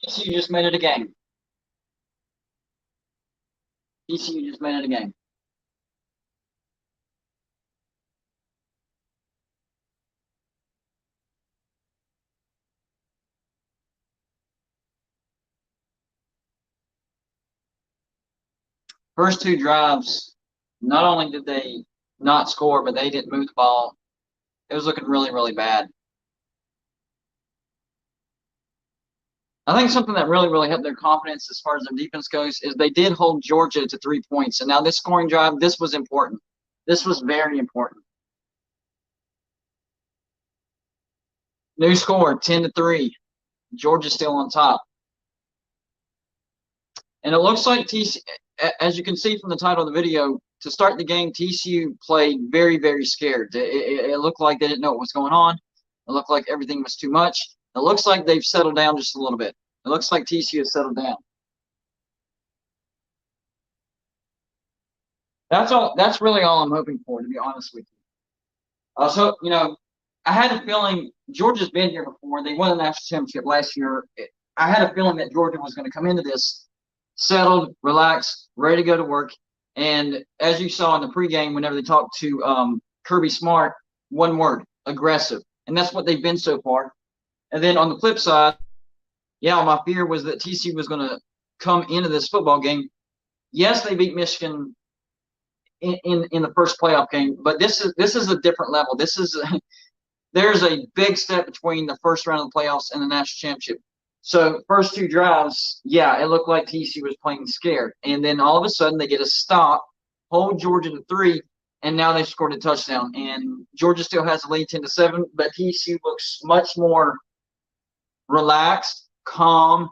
TCU just made it a game. TCU just made it a game. First two drives, not only did they not score, but they didn't move the ball. It was looking really, really bad. I think something that really, really helped their confidence as far as their defense goes is they did hold Georgia to 3 points. And now this scoring drive, this was important. This was very important. New score, 10-3. Georgia's still on top. And it looks like TCU, as you can see from the title of the video, to start the game, TCU played very, very scared. It looked like they didn't know what was going on. It looked like everything was too much. It looks like they've settled down just a little bit. It looks like TCU has settled down. That's really all I'm hoping for, to be honest with you. So, I had a feeling Georgia's been here before. They won the national championship last year. I had a feeling that Georgia was going to come into this settled, relaxed, ready to go to work. And as you saw in the pregame, whenever they talked to Kirby Smart, one word, aggressive. And that's what they've been so far. And then on the flip side, yeah, my fear was that TCU was going to come into this football game. Yes, they beat Michigan in the first playoff game, but this is a different level. There's a big step between the first round of the playoffs and the national championship. So first two drives, yeah, it looked like TCU was playing scared. And then all of a sudden they get a stop, hold Georgia to 3, and now they've scored a touchdown. And Georgia still has a lead 10-7, but TCU looks much more relaxed, calm,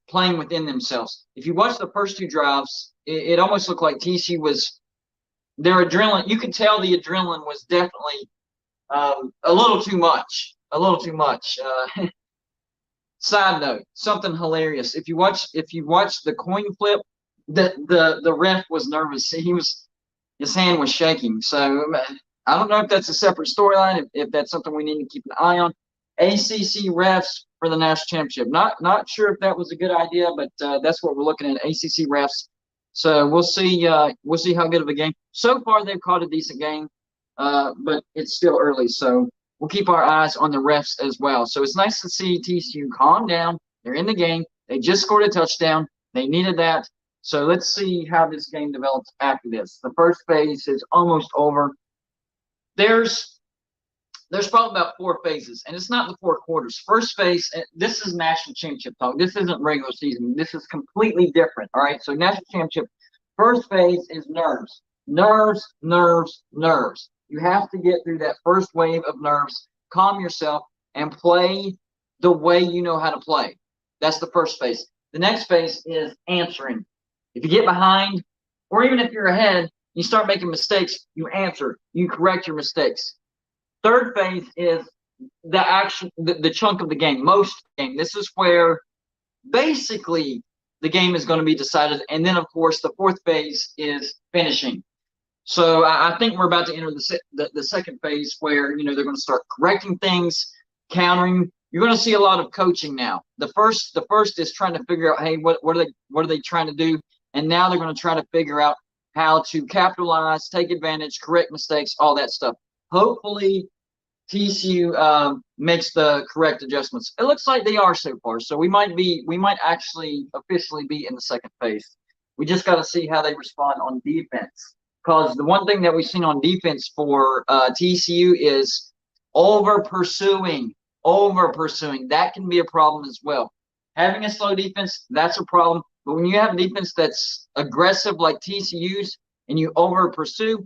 playing within themselves. If you watch the first two drives, it almost looked like TCU was their adrenaline. You could tell the adrenaline was definitely a little too much. A little too much. Side note, something hilarious. If you watch the coin flip, the ref was nervous. His hand was shaking. So I don't know if that's a separate storyline, if that's something we need to keep an eye on. ACC refs for the national championship. Not sure if that was a good idea, but that's what we're looking at. ACC refs. So we'll see. We'll see how good of a game. So far, they've caught a decent game, but it's still early. So we'll keep our eyes on the refs as well. So it's nice to see TCU calm down. They're in the game. They just scored a touchdown. They needed that. So let's see how this game develops after this. The first phase is almost over. There's probably about 4 phases, and it's not the 4 quarters. First phase, this is national championship talk. This isn't regular season. This is completely different, all right? So national championship, first phase is nerves. Nerves, nerves, nerves. You have to get through that first wave of nerves, calm yourself, and play the way you know how to play. That's the first phase. The next phase is answering. If you get behind, or even if you're ahead, you start making mistakes, you answer, you correct your mistakes. Third phase is the chunk of the game, most game. This is where basically the game is going to be decided. And then, of course, the fourth phase is finishing. So I think we're about to enter the second phase where, they're going to start correcting things, countering. You're going to see a lot of coaching now. The first is trying to figure out, hey, what are they trying to do? And now they're going to try to figure out how to capitalize, take advantage, correct mistakes, all that stuff. Hopefully, TCU makes the correct adjustments. It looks like they are so far. So we might actually officially be in the second phase. We just got to see how they respond on defense. Because the one thing that we've seen on defense for TCU is over pursuing. That can be a problem as well. Having a slow defense, that's a problem. But when you have a defense that's aggressive like TCU's and you over pursue,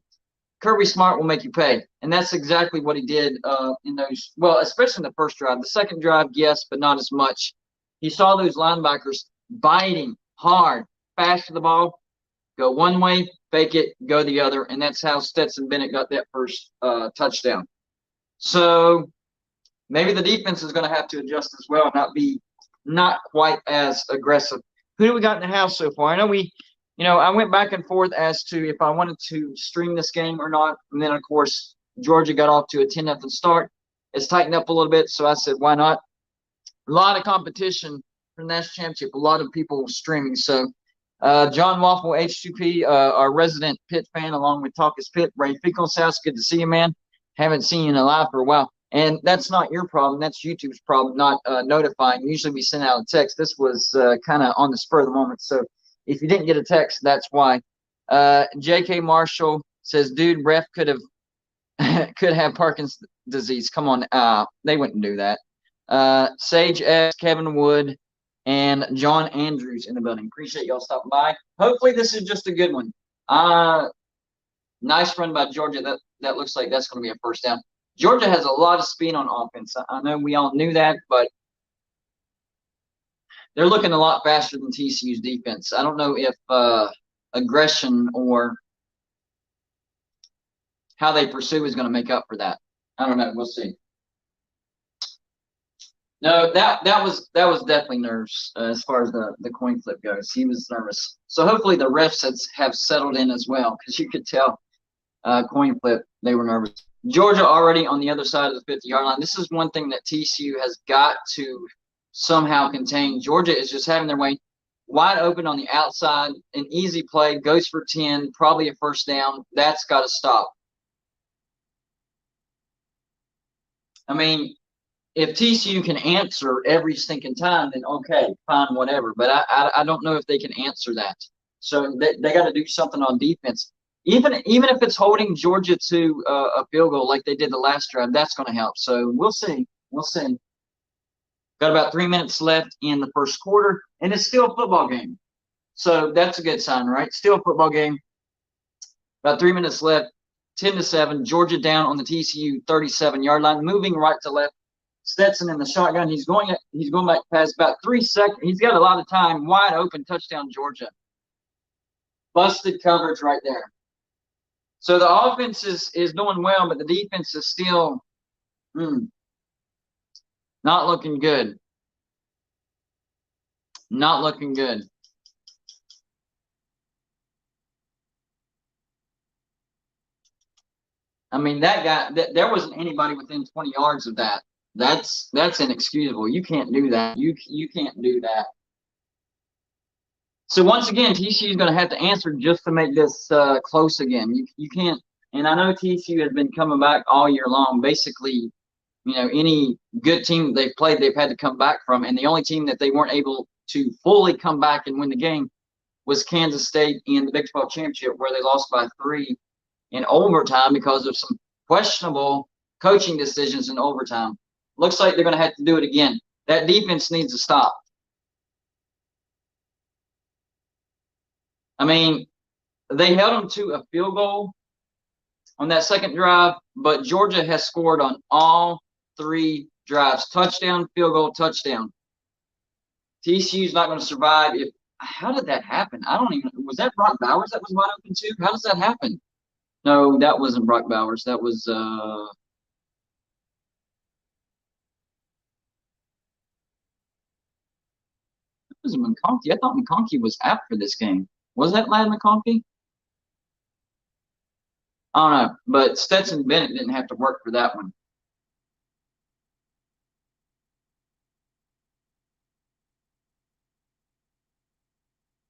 Kirby Smart will make you pay. And that's exactly what he did in those, well, especially in the first drive. The second drive, yes, but not as much. He saw those linebackers biting hard, fast to the ball, go one way, fake it, go the other. And that's how Stetson Bennett got that first touchdown. So maybe the defense is going to have to adjust as well, not quite as aggressive. Who do we got in the house so far? I know I went back and forth as to if I wanted to stream this game or not. And then, of course, Georgia got off to a 10-0 start. It's tightened up a little bit, so I said, why not? A lot of competition for the national championship. A lot of people streaming. So, John Waffle, H2P, our resident Pitt fan, along with Talkus Pitt, Ray Finkel's house. Good to see you, man. Haven't seen you in a live for a while. And that's not your problem. That's YouTube's problem, not notifying. Usually we send out a text. This was kind of on the spur of the moment. So if you didn't get a text, that's why. J.K. Marshall says, dude, ref could have Parkinson's disease. Come on. They wouldn't do that. Sage S, Kevin Wood, and John Andrews in the building. Appreciate y'all stopping by. Hopefully this is just a good one. Nice run by Georgia. That looks like that's going to be a first down. Georgia has a lot of speed on offense. I know we all knew that, but they're looking a lot faster than TCU's defense. I don't know if aggression or how they pursue is going to make up for that. I don't know. We'll see. No, that was definitely nerves as far as the coin flip goes. He was nervous. So hopefully the refs have settled in as well, because you could tell coin flip they were nervous. Georgia already on the other side of the 50-yard line. This is one thing that TCU has got to somehow contain. Georgia is just having their way wide open on the outside. An easy play, goes for 10, probably a first down. That's got to stop. I mean, if TCU can answer every stinking time, then okay, fine, whatever. But I don't know if they can answer that. So they got to do something on defense. Even if it's holding Georgia to a field goal like they did the last drive, that's going to help. So we'll see. We'll see. Got about 3 minutes left in the first quarter, and it's still a football game. So that's a good sign, right? Still a football game. About 3 minutes left, 10-7. Georgia down on the TCU 37-yard line, moving right to left. Stetson in the shotgun. He's going back past about 3 seconds. He's got a lot of time. Wide open, touchdown, Georgia. Busted coverage right there. So the offense is doing well, but the defense is still not looking good. Not looking good. I mean, that guy, there wasn't anybody within 20 yards of that. That's inexcusable. You can't do that. You can't do that. So once again, TCU is going to have to answer just to make this close again. You can't. And I know TCU has been coming back all year long. Basically, any good team they've played, they've had to come back from. And the only team that they weren't able to fully come back and win the game was Kansas State in the Big 12 championship, where they lost by 3 in overtime because of some questionable coaching decisions in overtime. Looks like they're going to have to do it again. That defense needs to stop. I mean, they held them to a field goal on that second drive, but Georgia has scored on all 3 drives. Touchdown, field goal, touchdown. TCU's not going to survive. How did that happen? I don't even – was that Brock Bowers that was wide open too? How does that happen? No, that wasn't Brock Bowers. That was was McConkey. I thought McConkey was out for this game. Was that Lad McConkey? I don't know, but Stetson Bennett didn't have to work for that one.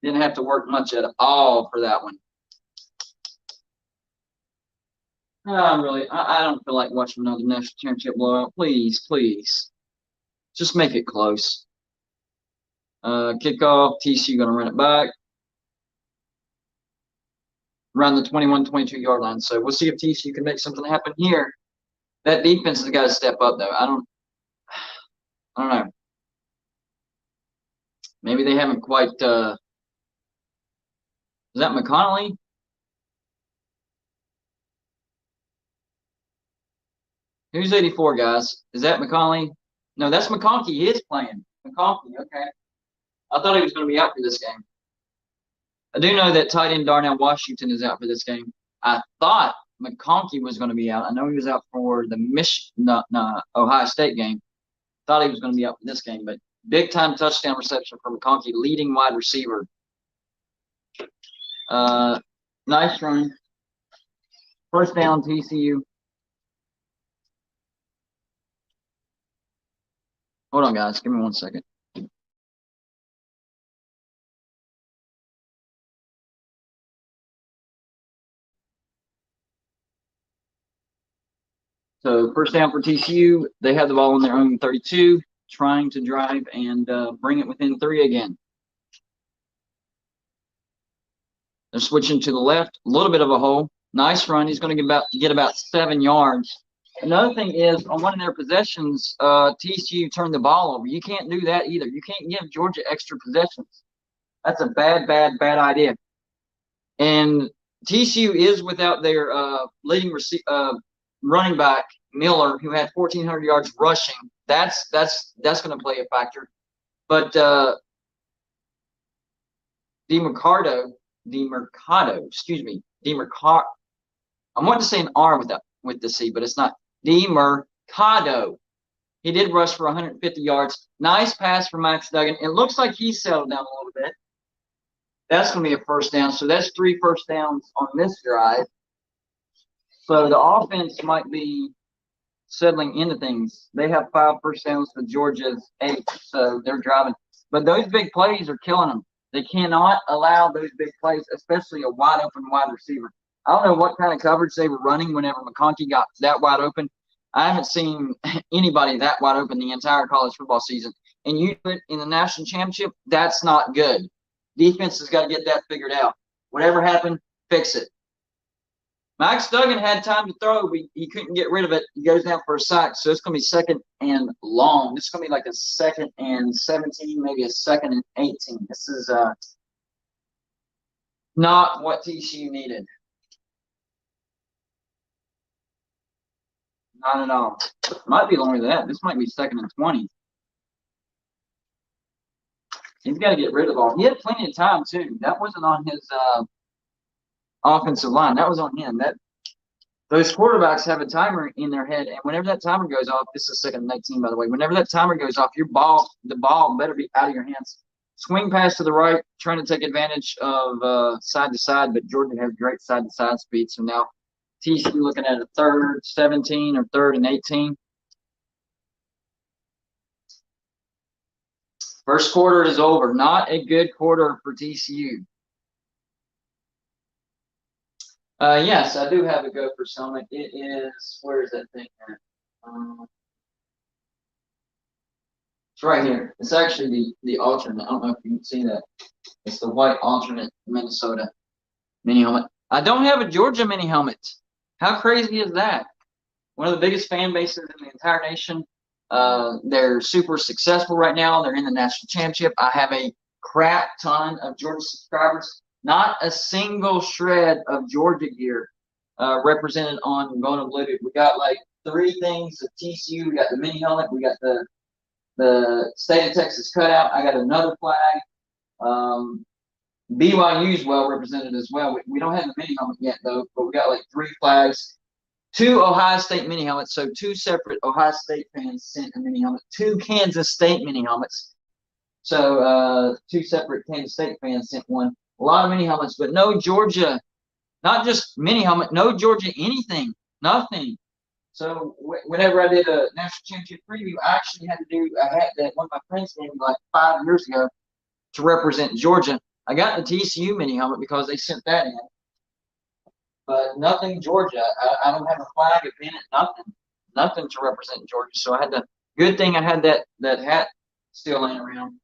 Didn't have to work much at all for that one. I don't feel like watching another national championship blowout. Please, please. Just make it close. Kickoff, TCU going to run it back. Around the 21, 22-yard line. So we'll see if TCU can make something happen here. That defense has got to step up, though. I don't know. Maybe they haven't quite is that McConnelly? Who's 84, guys? Is that McConnelly? No, that's McConkey. He is playing. McConkey, okay. I thought he was going to be out for this game. I do know that tight end Darnell Washington is out for this game. I thought McConkey was going to be out. I know he was out for the Ohio State game. Thought he was going to be out for this game, but big time touchdown reception for McConkey, leading wide receiver. Nice run. First down, TCU. Hold on, guys. Give me 1 second. So first down for TCU. They have the ball on their own 32, trying to drive and bring it within 3 again. They're switching to the left, a little bit of a hole. Nice run. He's going to get about 7 yards. Another thing is, on one of their possessions, TCU turned the ball over. You can't do that either. You can't give Georgia extra possessions. That's a bad idea. And TCU is without their leading running back, Miller, who had 1,400 yards rushing. That's going to play a factor. But DeMercado, excuse me, DeMercado. I want to say an R with the C, but it's not. DeMercado. He did rush for 150 yards. Nice pass for Max Duggan. It looks like he settled down a little bit. That's going to be a first down. So that's 3 first downs on this drive. So the offense might be settling into things. They have 5 first downs to Georgia's 8, so they're driving. But those big plays are killing them. They cannot allow those big plays, especially a wide open wide receiver. I don't know what kind of coverage they were running whenever McConkey got that wide open. I haven't seen anybody that wide open the entire college football season. And you do it in the national championship, that's not good. Defense has got to get that figured out. Whatever happened, fix it. Max Duggan had time to throw, but he couldn't get rid of it. He goes down for a sack, so it's going to be 2nd and long. This is going to be like a 2nd and 17, maybe a 2nd and 18. This is not what TCU needed. Not at all. Might be longer than that. This might be 2nd and 20. He's got to get rid of the ball. He had plenty of time, too. That wasn't on his offensive line. That was on him. Those quarterbacks have a timer in their head, and whenever that timer goes off, this is 2nd and 19, by the way. Whenever that timer goes off, the ball better be out of your hands. Swing pass to the right, trying to take advantage of side to side, but Georgia has great side to side speed. So now TCU looking at a 3rd, 17, or 3rd and 18. First quarter is over. Not a good quarter for TCU. Yes, I do have a Gopher helmet. It is, where is that thing at? It's right here. It's actually the alternate. I don't know if you can see that. It's the white alternate Minnesota mini helmet. I don't have a Georgia mini helmet. How crazy is that? One of the biggest fan bases in the entire nation. They're super successful right now. They're in the national championship. I have a crap ton of Georgia subscribers. Not a single shred of Georgia gear represented on Going Unlimited. We got like 3 things of TCU. We got the mini helmet. We got the state of Texas cutout. I got another flag. BYU is well represented as well. We don't have the mini helmet yet, though, but we got like 3 flags. 2 Ohio State mini helmets. So 2 separate Ohio State fans sent a mini helmet. 2 Kansas State mini helmets. So 2 separate Kansas State fans sent one. A lot of mini helmets, but no Georgia. Not just mini helmet, no Georgia anything. Nothing. So whenever I did a national championship preview, I actually had to do a hat that one of my friends gave me like 5 years ago to represent Georgia. I got the TCU mini helmet because they sent that in. But nothing Georgia. I don't have a flag, a pennant, nothing. Nothing to represent Georgia. So I had the good thing I had that hat still laying around.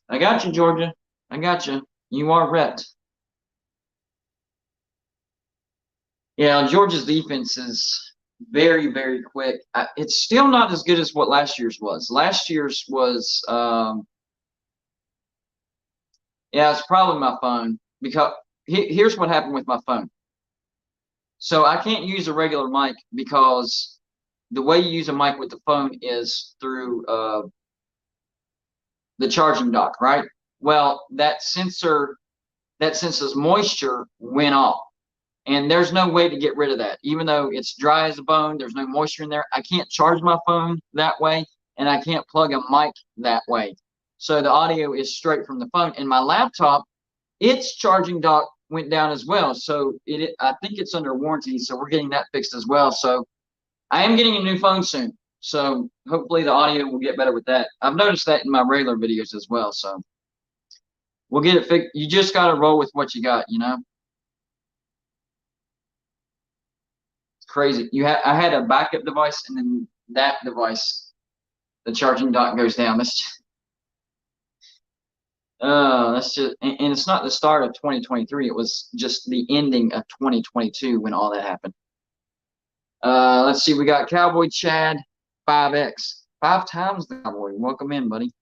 I got you, Georgia. I got you. You are repped. Yeah, Georgia's defense is very, very quick. It's still not as good as what last year's was. Last year's was, yeah, it's probably my phone. Because here's what happened with my phone. So I can't use a regular mic because the way you use a mic with the phone is through the charging dock, right? Well, that sensor's moisture went off. And there's no way to get rid of that. Even though it's dry as a bone, there's no moisture in there. I can't charge my phone that way, and I can't plug a mic that way. So the audio is straight from the phone. And my laptop, its charging dock went down as well. So I think it's under warranty, so we're getting that fixed as well. So I am getting a new phone soon. So hopefully the audio will get better with that. I've noticed that in my regular videos as well. So we'll get it fixed. You just got to roll with what you got, you know. crazy. I had a backup device, and then that device, the charging dock goes down. That's just, and it's not the start of 2023. It was just the ending of 2022 when all that happened. Let's see. We got Cowboy Chad 5X, 5 times the Cowboy. Welcome in, buddy.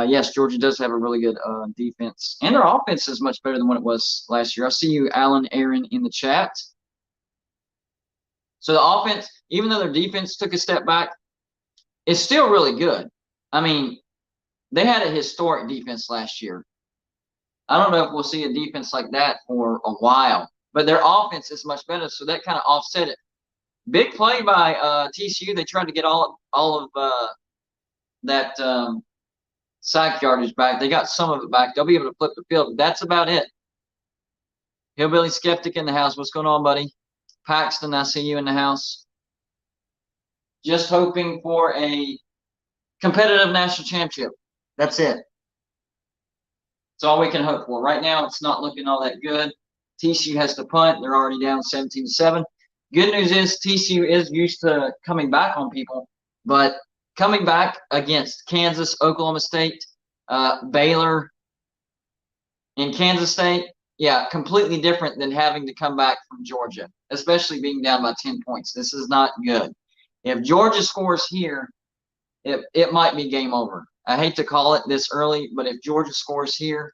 Yes, Georgia does have a really good defense, and their offense is much better than what it was last year. I see you, Alan Aaron, in the chat. So the offense, even though their defense took a step back, is still really good. I mean, they had a historic defense last year. I don't know if we'll see a defense like that for a while, but their offense is much better, so that kind of offset it. Big play by TCU. They tried to get all of that sack yardage back. They got some of it back. They'll be able to flip the field. That's about it. Hillbilly Skeptic in the house. What's going on, buddy? Paxton, I see you in the house. Just hoping for a competitive national championship. That's it. That's all we can hope for. Right now, it's not looking all that good. TCU has to punt. They're already down 17-7. Good news is TCU is used to coming back on people, but coming back against Kansas, Oklahoma State, Baylor, and Kansas State, yeah, completely different than having to come back from Georgia, especially being down by 10 points. This is not good. If Georgia scores here, it might be game over. I hate to call it this early, but if Georgia scores here,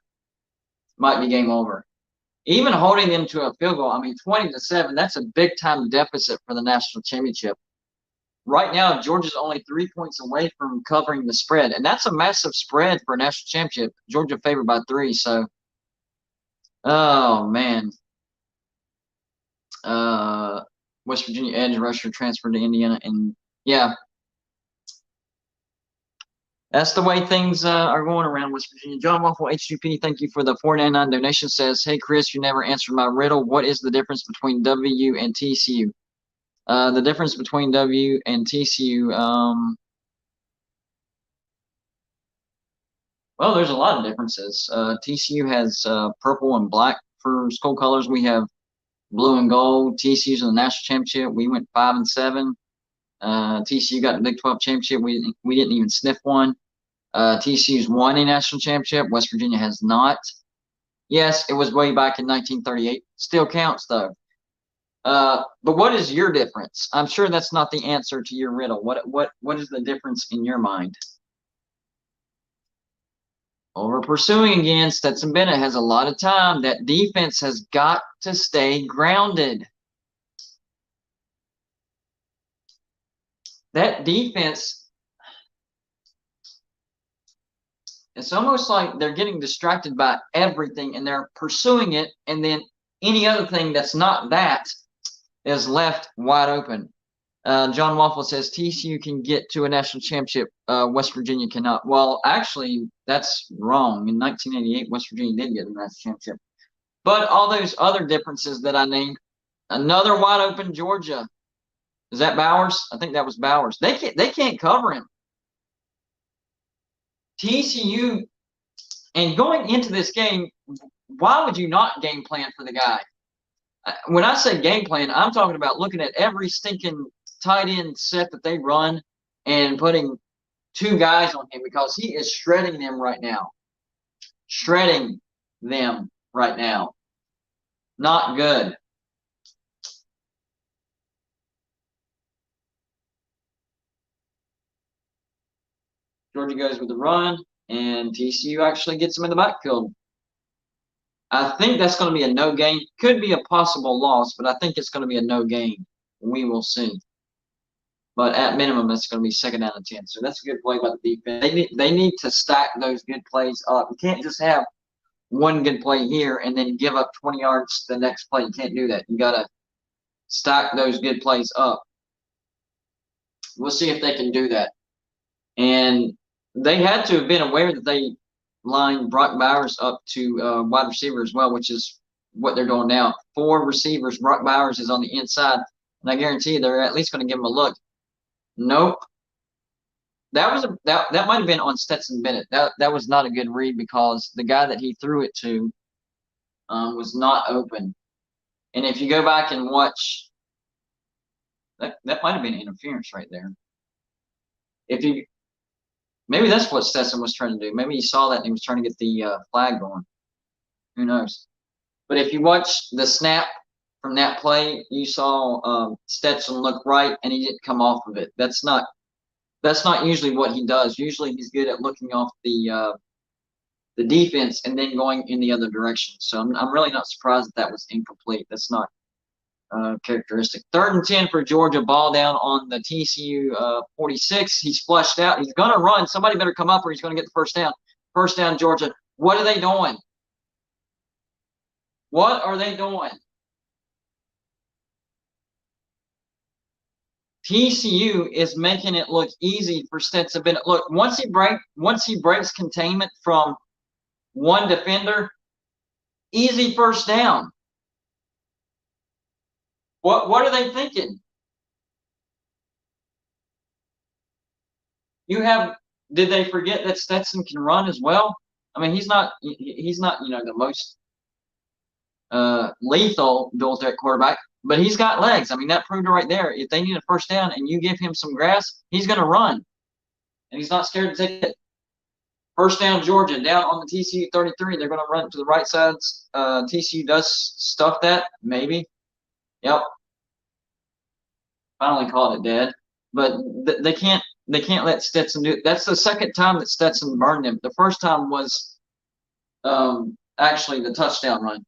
it might be game over. Even holding them to a field goal, I mean, 20-7, that's a big-time deficit for the national championship. Right now, Georgia's only 3 points away from covering the spread, and that's a massive spread for a national championship. Georgia favored by 3, so oh, man. West Virginia edge rusher transferred to Indiana, and yeah, that's the way things are going around West Virginia. John Waffle HGP, thank you for the $4.99 donation. Says, hey, Chris, you never answered my riddle. What is the difference between W and TCU? The difference between W and TCU, well, there's a lot of differences. TCU has purple and black for school colors. We have blue and gold. TCU's in the national championship. We went 5-7. TCU got the Big 12 championship. We didn't even sniff one. TCU's won a national championship. West Virginia has not. Yes, it was way back in 1938. Still counts, though. But what is your difference? I'm sure that's not the answer to your riddle. What is the difference in your mind? Over pursuing again, Stetson Bennett has a lot of time. That defense has got to stay grounded. That defense, it's almost like they're getting distracted by everything and they're pursuing it, and then any other thing that's not that is left wide open. John Waffle says TCU can get to a national championship. West Virginia cannot. Well, actually, that's wrong. In 1988, West Virginia did get a national championship. But all those other differences that I named, another wide open Georgia. Is that Bowers? I think that was Bowers. They can't cover him. TCU, and going into this game, why would you not game plan for the guy? When I say game plan, I'm talking about looking at every stinking tight end set that they run and putting 2 guys on him, because he is shredding them right now. Shredding them right now. Not good. Georgia goes with the run, and TCU actually gets him in the backfield. I think that's going to be a no gain. Could be a possible loss, but I think it's going to be a no gain. We will see. But at minimum, it's going to be 2nd down and 10. So that's a good play by the defense. They need to stack those good plays up. You can't just have one good play here and then give up 20 yards the next play. You can't do that. You got to stack those good plays up. We'll see if they can do that. And they had to have been aware that they lined Brock Bowers up to wide receiver as well, which is what they're doing now. 4 receivers. Brock Bowers is on the inside, and I guarantee you they're at least going to give him a look. Nope. That might have been on Stetson Bennett. That was not a good read, because the guy that he threw it to was not open. And if you go back and watch That might have been interference right there. If you maybe that's what Stetson was trying to do. Maybe he saw that and he was trying to get the flag going. Who knows? But if you watch the snap from that play, you saw Stetson look right and he didn't come off of it. That's not usually what he does. Usually he's good at looking off the defense and then going in the other direction. So I'm really not surprised that was incomplete. That's not characteristic. 3rd and 10 for Georgia. Ball down on the TCU 46. He's flushed out. He's going to run. Somebody better come up or he's going to get the first down. First down, Georgia. What are they doing? What are they doing? TCU is making it look easy for Stetson Bennett. Look, once he breaks containment from one defender, easy first down. What are they thinking? Did they forget that Stetson can run as well? I mean, he's not the most lethal built at quarterback, but he's got legs. I mean, that proved it right there. If they need a first down and you give him some grass, he's going to run, and he's not scared to take it. First down, Georgia, down on the TCU 33. They're going to run to the right side. TCU does stuff that, maybe. Yep. Finally called it dead. But they can't let Stetson do it. That's the second time that Stetson burned him. The first time was actually the touchdown run.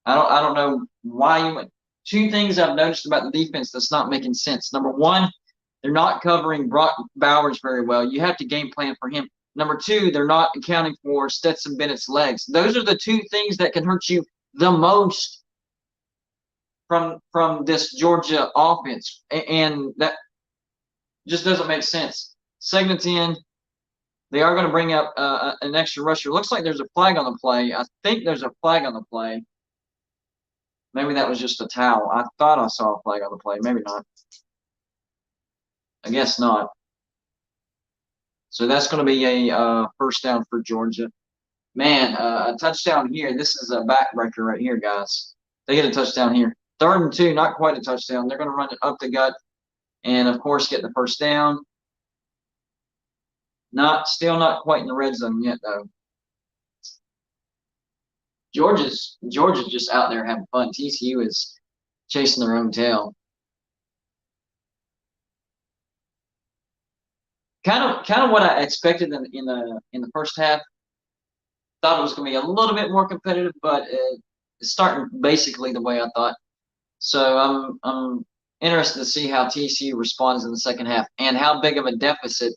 I don't know why you went. Two things I've noticed about the defense that's not making sense. Number one, they're not covering Brock Bowers very well. You have to game plan for him. Number two, they're not accounting for Stetson Bennett's legs. Those are the two things that can hurt you the most from this Georgia offense, and that just doesn't make sense. 2nd and 10, they are going to bring up an extra rusher. Looks like there's a flag on the play. I think there's a flag on the play. Maybe that was just a towel. I thought I saw a flag on the play. Maybe not. I guess not. So that's going to be a first down for Georgia. Man, a touchdown here. This is a backbreaker right here, guys. They get a touchdown here. 3rd and 2, not quite a touchdown. They're going to run it up the gut and, of course, get the first down. Still not quite in the red zone yet, though. Georgia's just out there having fun. TCU is chasing their own tail. Kind of what I expected in the first half. Thought it was going to be a little bit more competitive, but it's starting basically the way I thought. So I'm interested to see how TCU responds in the second half and how big of a deficit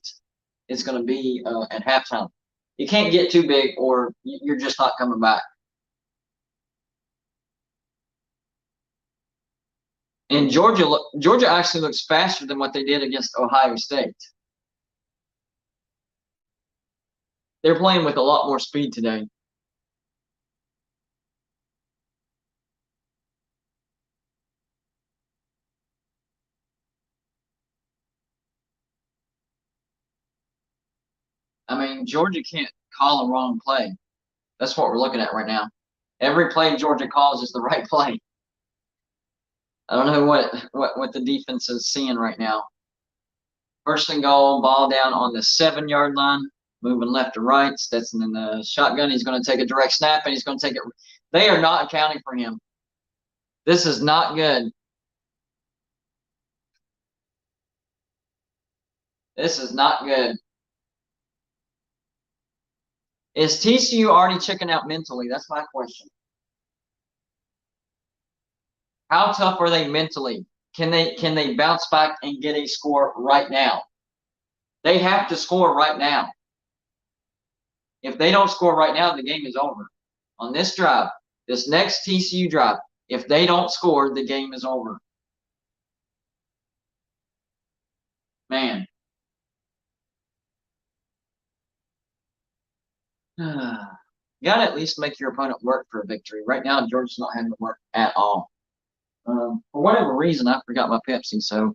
it's going to be at halftime. You can't get too big, or you're just not coming back. And Georgia actually looks faster than what they did against Ohio State. They're playing with a lot more speed today. I mean, Georgia can't call a wrong play. That's what we're looking at right now. Every play Georgia calls is the right play. I don't know what the defense is seeing right now. 1st and goal, ball down on the 7-yard line, moving left to right. Stetson in the shotgun. He's going to take a direct snap, and he's going to take it. They are not accounting for him. This is not good. This is not good. Is TCU already checking out mentally? That's my question. How tough are they mentally? Can they bounce back and get a score right now? They have to score right now. If they don't score right now, the game is over. On this drive, this next TCU drive, if they don't score, the game is over. Man. Got to at least make your opponent work for a victory. Right now, Georgia's not having to work at all. For whatever reason, I forgot my Pepsi, so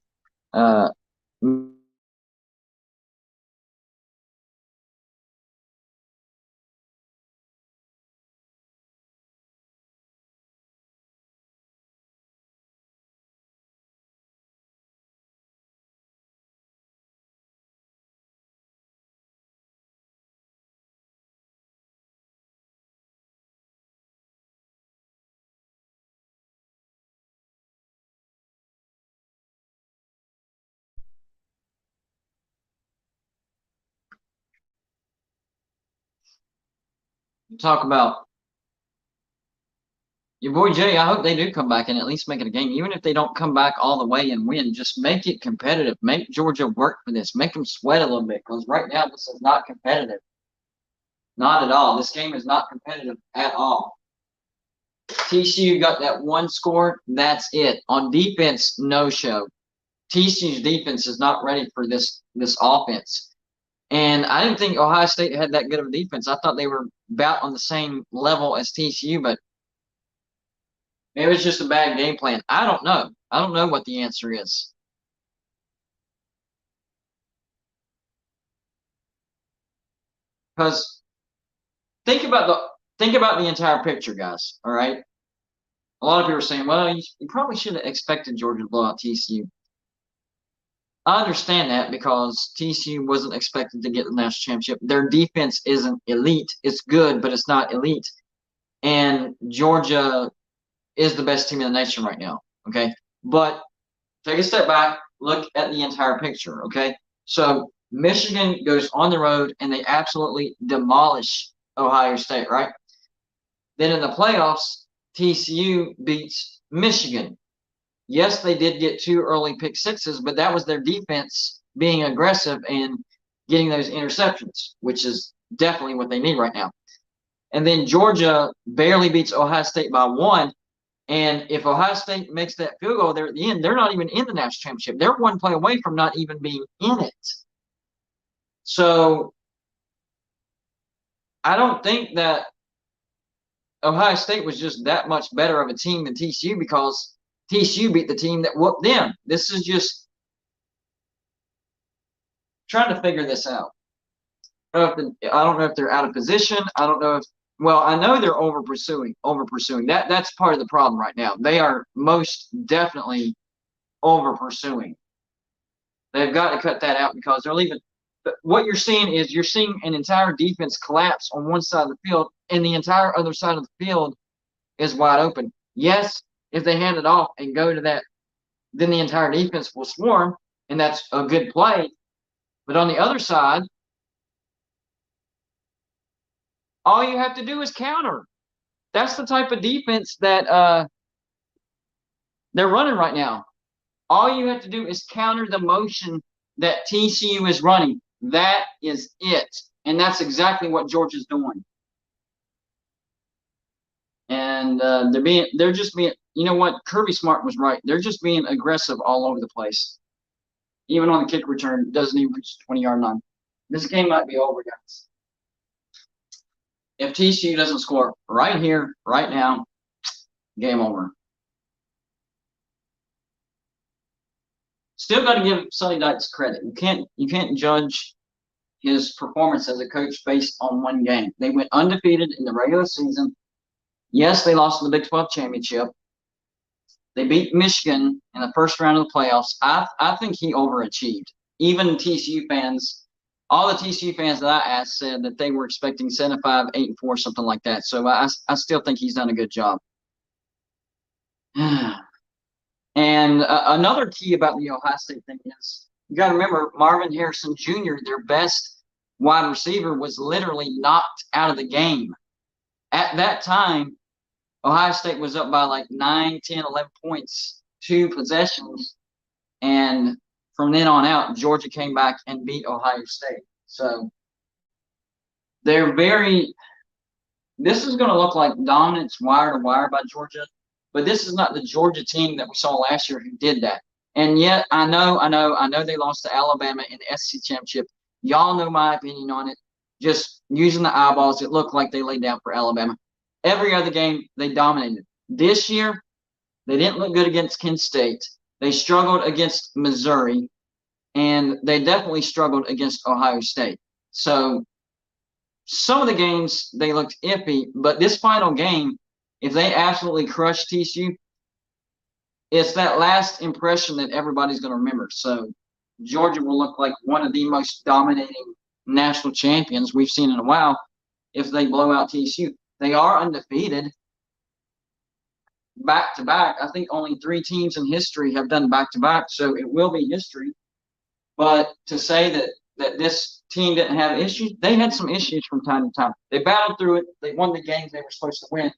talk about your boy Jay. I hope they do come back and at least make it a game. Even if they don't come back all the way and win, just make it competitive. Make Georgia work for this. Make them sweat a little bit because right now this is not competitive. Not at all. This game is not competitive at all. TCU got that one score. That's it. On defense, no show. TCU's defense is not ready for this offense. And I didn't think Ohio State had that good of a defense. I thought they were about on the same level as TCU, but maybe it's just a bad game plan. I don't know. I don't know what the answer is. Because think about the entire picture, guys. All right. A lot of people are saying, well, you probably should have expected Georgia to blow out TCU. I understand that because TCU wasn't expected to get the national championship. Their defense isn't elite. It's good, but it's not elite. And Georgia is the best team in the nation right now. Okay. But take a step back, look at the entire picture. Okay. So Michigan goes on the road and they absolutely demolish Ohio State, right? Then in the playoffs, TCU beats Michigan. Yes, they did get 2 early pick sixes, but that was their defense being aggressive and getting those interceptions, which is definitely what they need right now. And then Georgia barely beats Ohio State by 1. And if Ohio State makes that field goal there at the end, they're not even in the national championship. They're one play away from not even being in it. So I don't think that Ohio State was just that much better of a team than TCU because TCU beat the team that whooped them. This is just trying to figure this out. I don't know if they're out of position. I don't know if well, I know they're over pursuing. That's part of the problem right now. They are most definitely over pursuing. They've got to cut that out because they're leaving. But what you're seeing is you're seeing an entire defense collapse on one side of the field, and the entire other side of the field is wide open. Yes, if they hand it off and go to that, then the entire defense will swarm, and that's a good play. But on the other side, all you have to do is counter. That's the type of defense that they're running right now. All you have to do is counter the motion that TCU is running. That is it. And that's exactly what Georgia's doing. And they're just being, you know what? Kirby Smart was right. They're just being aggressive all over the place. Even on the kick return, doesn't even reach the 20-yard line. This game might be over, guys. If TCU doesn't score right here, right now, game over. Still got to give Sonny Dykes credit. You can't judge his performance as a coach based on one game. They went undefeated in the regular season. Yes, they lost in the Big 12 championship. They beat Michigan in the first round of the playoffs. I think he overachieved. Even TCU fans, all the TCU fans that I asked said that they were expecting 7-5, 8-4, something like that. So I still think he's done a good job. And another key about the Ohio State thing is you got to remember Marvin Harrison Jr., their best wide receiver, was literally knocked out of the game. At that time, Ohio State was up by like 9, 10, 11 points, 2 possessions. And from then on out, Georgia came back and beat Ohio State. So they're this is going to look like dominance wire to wire by Georgia. But this is not the Georgia team that we saw last year who did that. And yet, I know they lost to Alabama in the SEC championship. Y'all know my opinion on it. Just using the eyeballs, it looked like they laid down for Alabama. Every other game, they dominated. This year, they didn't look good against Kent State. They struggled against Missouri, and they definitely struggled against Ohio State. So some of the games, they looked iffy, but this final game, if they absolutely crush TCU, it's that last impression that everybody's going to remember. So Georgia will look like one of the most dominating national champions we've seen in a while if they blow out TCU. They are undefeated back-to-back. I think only 3 teams in history have done back-to-back, so it will be history. But to say that this team didn't have issues. They had some issues from time to time. They battled through it. They won the games they were supposed to win.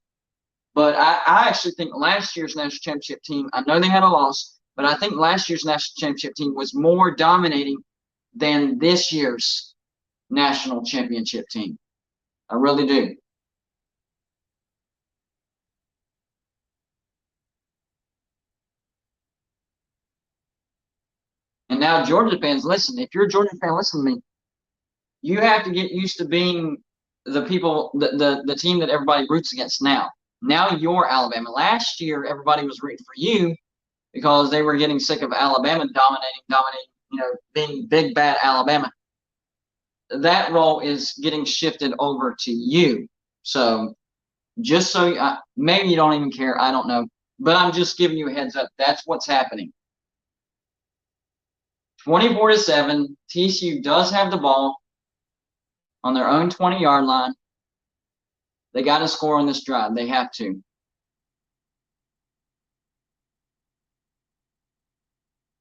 But I actually think last year's national championship team, I know they had a loss, but I think last year's national championship team was more dominating than this year's national championship team. I really do. And now Georgia fans, listen, if you're a Georgia fan, listen to me. You have to get used to being the people, the team that everybody roots against now. Now you're Alabama. Last year, everybody was rooting for you because they were getting sick of Alabama dominating, being big, bad Alabama. That role is getting shifted over to you. So just so maybe you don't even care. I don't know. But I'm just giving you a heads up. That's what's happening. 24-7. TCU does have the ball on their own 20-yard line. They got to score on this drive. They have to.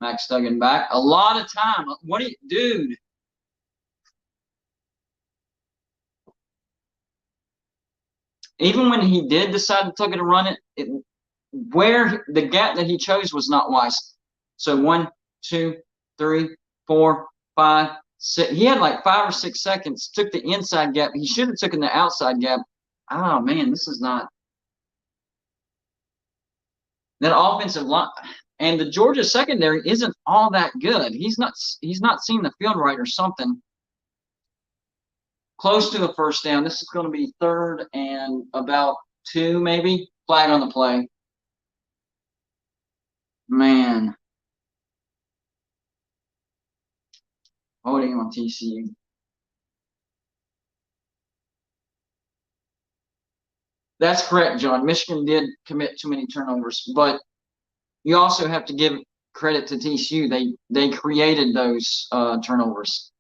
Max Duggan back. A lot of time. What do you, dude? Even when he did decide to run it, where the gap that he chose was not wise. So 1, 2, 3, 4, 5, 6. He had like 5 or 6 seconds. Took the inside gap. He should have taken the outside gap. Oh man, this is not. That offensive line and the Georgia secondary isn't all that good. He's not seeing the field right or something. Close to the first down. This is going to be 3rd and about 2, maybe. Flag on the play. Man. Holding on TCU. That's correct, John. Michigan did commit too many turnovers, but you also have to give credit to TCU. They created those turnovers.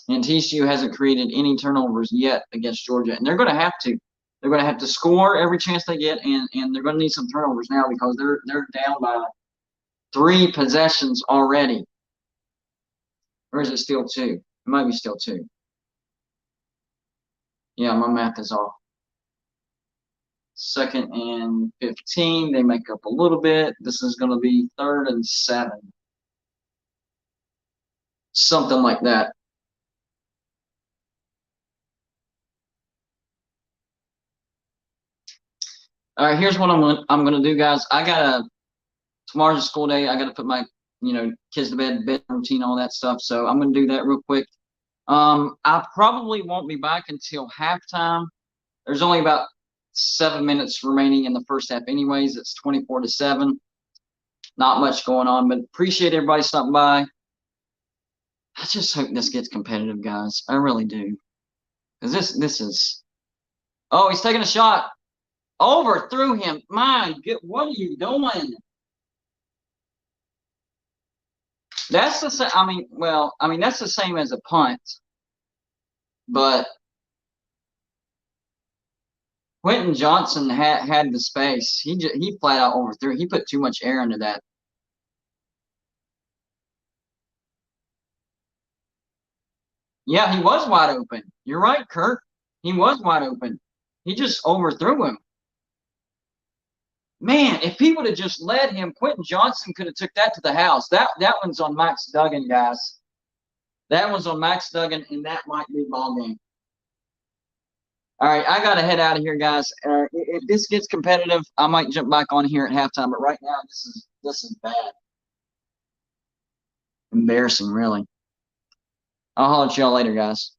And TCU hasn't created any turnovers yet against Georgia, and they're going to have to. They're going to have to score every chance they get, and they're going to need some turnovers now because they're down by 3 possessions already. Or is it still 2? It might be still 2. Yeah, my math is off. 2nd and 15. They make up a little bit. This is going to be 3rd and 7. Something like that. All right, here's what I'm gonna do, guys. Tomorrow's a school day. I gotta put my kids to bed routine, all that stuff. So I'm gonna do that real quick. I probably won't be back until halftime. There's only about 7 minutes remaining in the first half, anyways. It's 24-7. Not much going on, but appreciate everybody stopping by. I just hope this gets competitive, guys. I really do, because this is. Oh, he's taking a shot. Overthrew him. My God, what are you doing? That's the same. That's the same as a punt, but Quentin Johnson had the space. He flat out overthrew. He put too much air into that. Yeah, he was wide open. You're right, Kurt. He was wide open. He just overthrew him. Man, if he would have just led him, Quentin Johnson could have took that to the house. That one's on Max Duggan, guys. That one's on Max Duggan, and that might be ball game. All right, I got to head out of here, guys. If this gets competitive, I might jump back on here at halftime. But right now, this is bad. Embarrassing, really. I'll holler at y'all later, guys.